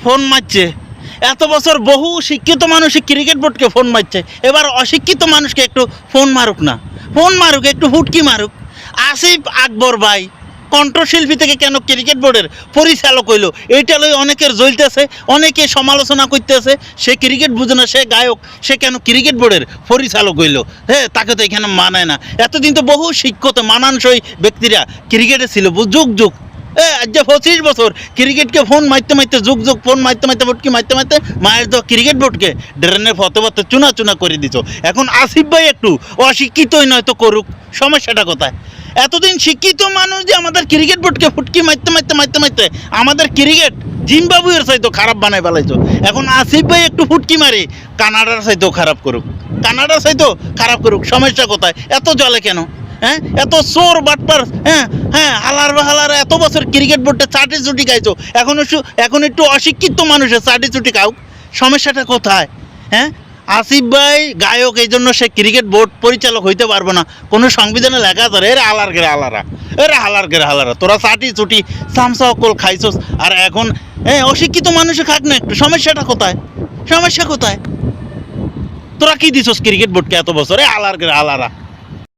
Phone মারছে, এত বছর বহু শিক্ষিত মানুষই ক্রিকেট বোর্ডকে ফোন মারছে, এবার অশিক্ষিত মানুষকে একটু ফোন মারুক না, ফোন মারুক, একটু হুটকি মারুক। আসিফ আকবর ভাই কণ্ঠশিল্পী থেকে কেন ক্রিকেট বোর্ডের পরিচালক হইলো, এইটা লই অনেকের জ্বলতেছে, অনেকে সমালোচনা করতেছে। সে ক্রিকেট বুঝে না, সে গায়ক, সে কেন ক্রিকেট বোর্ডের পরিচালক হইলো? হ্যাঁ, তাকে তো এখানে মানায় না। এতদিন তো বহু শিক্ষিত মানানসই ব্যক্তিরা ক্রিকেটে ছিল, যুগ যুগ। আজ 25 বছর ক্রিকেটকে ফোন মারতে মারতে, যুগ যুগ ফোন মারতে মারতে, ফুটকি মারতে মারতে মায়ের তো ক্রিকেট বোর্ডকে ড্রেনের ফতে ফতে চুনা চুনা করে দিছ। এখন আসিফ ভাই একটু অশিক্ষিতই নয় তো করুক, সমস্যাটা কোথায়? এতদিন শিক্ষিত মানুষ যে আমাদের ক্রিকেট বোর্ডকে ফুটকি মারতে মারতে মারতে মারতে আমাদের ক্রিকেট জিম্বাবুয়ের চাইতো খারাপ বানাই ফেলাইছো। এখন আসিফ ভাই একটু ফুটকি মারি কানাডার চাইতেও খারাপ করুক, কানাডার চাইতেও খারাপ করুক, সমস্যা কোথায়? এত জলে কেন? হ্যাঁ, এত চোর বাটপার, হ্যাঁ হ্যাঁ, হালার এত বছর ক্রিকেট বোর্ডে চাটি চুটি খাইছো, এখন একটু অশিক্ষিত মানুষের চাটি চুটি খাও, সমস্যাটা কোথায়? হ্যাঁ, আসিফ ভাই গায়ক, এই জন্য সে ক্রিকেট বোর্ড পরিচালক হইতে পারবো না। কোনো সংবিধানে লেখা আছে এরা হালার গেরে হালারা, এরা হালার গেরে হালারা, তোরা চাটি চুটি চামচা অকল খাইছোস, আর এখন হ্যাঁ অশিক্ষিত মানুষে খাক না একটু, সমস্যাটা কোথায়? সমস্যা কোথায়? তোরা কি দিছস ক্রিকেট বোর্ডকে এত বছরে? হালার গেরে হালারা।